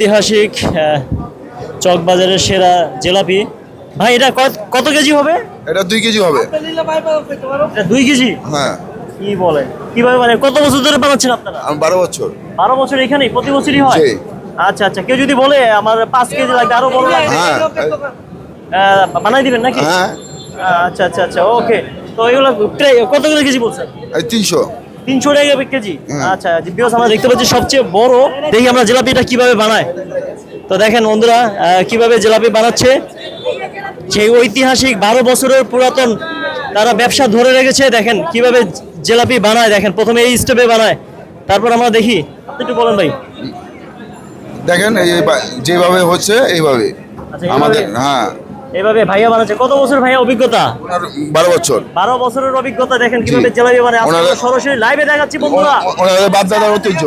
ঐতিহাসিক চকবাজারের সেরা জিলাপি। ভাই এটা কত কেজি হবে? এটা 2 কেজি হবে। এটা 2 কেজি? হ্যাঁ। কি বলেন, কিভাবে মানে কত বছর ধরে বানাচ্ছেন আপনারা? আমি 12 বছর। 12 বছর এখানেই প্রতি বছরই হয়? জি। আচ্ছা আচ্ছা, কেউ যদি বলে আমার 5 কেজি লাগবে, আরো বড় লাগবে, হ্যাঁ। বানাই দিবেন নাকি? হ্যাঁ। আচ্ছা আচ্ছা আচ্ছা, ওকে। তো এগুলো কত করে কেজি বলছেন? 300। 300 টাকা কেজি। আচ্ছা, বিকজ আমরা দেখতে পাচ্ছি সবচেয়ে বড়। দেখি আমরা জিলাপিটা কিভাবে বানায়। তো দেখেন বন্ধুরা কিভাবে জিলাপি বানাচ্ছে। সেই ঐতিহাসিক 12 বছরের পুরাতন তারা ব্যবসা ধরে রেখেছে। দেখেন কিভাবে জিলাপি বানায়, দেখেন প্রথমে এই স্টেপে বানায়, তারপর আমরা দেখি। আপনি একটু বলেন ভাই। দেখেন যেভাবে হচ্ছে এইভাবে আচ্ছা, এইভাবে? আমাদের। হ্যাঁ, এভাবে ভাইয়া বানাচ্ছে। কত বছর ভাইয়া অভিজ্ঞতা? 12 বছর। 12 বছরের অভিজ্ঞতা। দেখেন কিভাবে জিলাপি বানায়। আজকে আমরা সরাসরি লাইভে দেখাচ্ছি বন্ধুরা। ওনাদের বাপ দাদার ঐতিহ্য।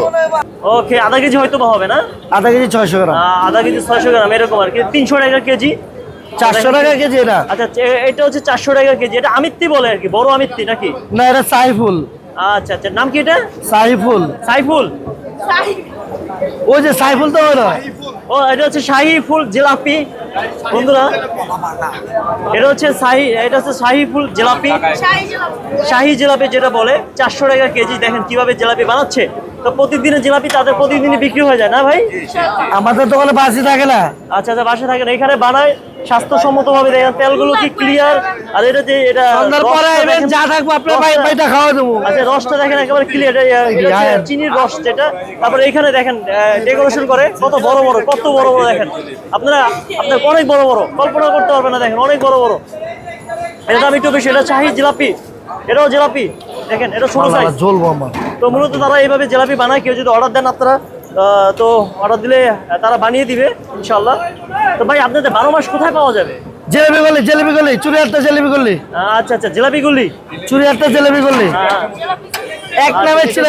ওকে, আধা কেজি হয়তো বা হবে না? আধা কেজি 600 গ্রাম। আধা কেজি 600 গ্রাম এরকম আর কি। 300 টাকা কেজি। 400 টাকা কেজি এটা। আচ্ছা, এটা হচ্ছে 400 টাকা কেজি। এটা আমিত্তি বলে আর কি, বড় আমিত্তি নাকি? না, এটা সাইফুল। আচ্ছা আচ্ছা, নাম কি এটা? সাইফুল। সাইফুল? ওই যে সাইফুল তো হলো। ও, এটা হচ্ছে শাহী ফুল জিলাপি বন্ধুরা। এটা হচ্ছে শাহী ফুল জিলাপি, শাহী জিলাপি যেটা বলে। 400 টাকা কেজি। দেখেন কিভাবে জিলাপি বানাচ্ছে। তো প্রতিদিনের জিলাপি তাদের প্রতিদিনই বিক্রি হয়ে যায় না ভাই? আমাদের দোকানে বাসি থাকে না। আচ্ছা আচ্ছা, বাসা থাকে না, এখানে বানায় স্বাস্থ্যসম্মত ভাবে। দেখেন তেলগুলো কি ক্লিয়ার। আর এটা যে এটা সন্ধ্যার পরে আইবেন, যা থাকবো আপনার ভাইটা খাওয়া দেবো। আচ্ছা, রসটা দেখেন একেবারে ক্লিয়ার, চিনির রস যেটা। তারপরে এখানে দেখেন ডেকোরেশন করে কত বড় বড়, কত বড় বড় দেখেন আপনার অনেক বড় বড়, কল্পনা করতে পারবেন না। দেখেন অনেক বড় বড়। এটা দাম একটু বেশি। এটা শাহী জিলাপি, এটাও জিলাপি। দেখেন এটা ছোট সাইজ। জ্বলবো আমার। তো মূলত তারা এইভাবে জিলাপি বানায়। কেউ যদি অর্ডার দেন আপনারা, তো অর্ডার দিলে তারা বানিয়ে দিবে ইনশাল্লাহ। তো ভাই আপনাদের 12 মাস কোথায় পাওয়া যাবে? জিলাপি গলি চুরিয়ারটা জিলাপি গলি। আচ্ছা আচ্ছা, জিলাপি গুলি, চুরিয়ারটা জিলাপি গলি। এক নামে ছিল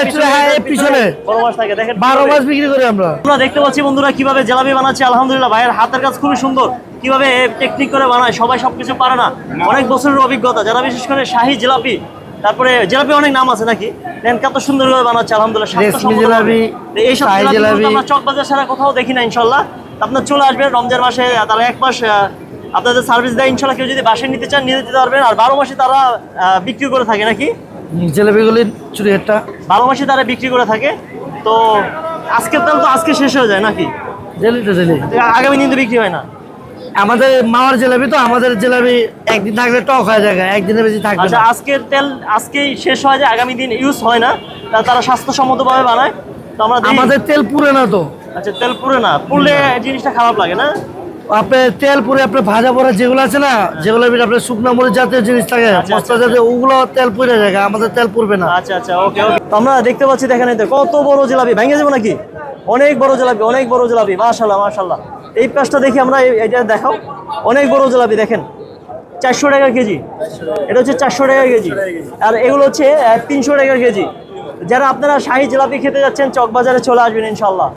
পিছনে। 12 মাস থাকে। দেখেন 12 মাস বিক্রি করি আমরা। আমরা দেখতে পাচ্ছি বন্ধুরা কিভাবে জিলাপি বানাচ্ছে। আলহামদুলিল্লাহ, ভাইয়ের হাতের কাজ খুবই সুন্দর। কিভাবে টেকনিক করে বানায়, সবাই সবকিছু পারে না। অনেক বছরের অভিজ্ঞতা যারা, বিশেষ করে শাহী জিলাপি। তারপরে জিলাপি অনেক নাম আছে নাকি? দেন কত সুন্দর করে বানাচ্ছে আলহামদুলিল্লাহ। জিলাপি, এইসব জিলাপি আমরা চকবাজার ছাড়া কোথাও দেখি না ইনশাল্লাহ। আপনার চলে আসবেন রমজান মাসে, তারা 1 মাস আপনাদের সার্ভিস দেয় ইনশাল্লাহ। কেউ যদি বাসায় নিতে চান নিতে দিতে পারবেন। আর 12 মাসে তারা বিক্রি করে থাকে নাকি? জিলাপি গলি চুরিয়ারটা 12 মাসে তারা বিক্রি করে থাকে। তো আজকের তেল তো আজকে শেষ হয়ে যায় নাকি? জেলি আগামী দিন তো বিক্রি হয় না? আমাদের মাওয়ার জিলাপি তো, আমাদের জিলাপি একদিন থাকলে টক হয়ে যায়, একদিনের বেশি থাকবে আচ্ছা, না। আজকের তেল আজকেই শেষ হয়ে যায়, আগামী দিন ইউজ হয় না। তারা স্বাস্থ্যসম্মতভাবে বানায়। তো আমরা আমাদের তেল পুরে না তো। আচ্ছা, তেল পুরে না, পুরলে জিনিসটা খারাপ লাগে না? আপনার তেল পুরে, আপনার ভাজা পোড়া যেগুলো আছে না, যেগুলো আপনার শুকনো মরিচ জাতীয় জিনিস থাকে, মশলা জাতীয়, ওগুলো তেল পুড়ে যায়। আমাদের তেল পুড়বে না। আচ্ছা আচ্ছা, ওকে ওকে। তো আমরা দেখতে পাচ্ছি, দেখেন এতে কত বড় জিলাপি। ভেঙে যাবো নাকি? অনেক বড় জিলাপি, অনেক বড় জিলাপি। মাশাআল্লাহ মাশাআল্লাহ। এই পাশটা দেখি আমরা, এটা দেখাও। অনেক বড় জিলাপি দেখেন। 400 টাকা কেজি। এটা হচ্ছে 400 টাকা কেজি। আর এগুলো হচ্ছে 300 টাকা কেজি। যারা আপনারা শাহী জিলাপি খেতে যাচ্ছেন, চকবাজারে চলে আসবেন ইনশাল্লাহ।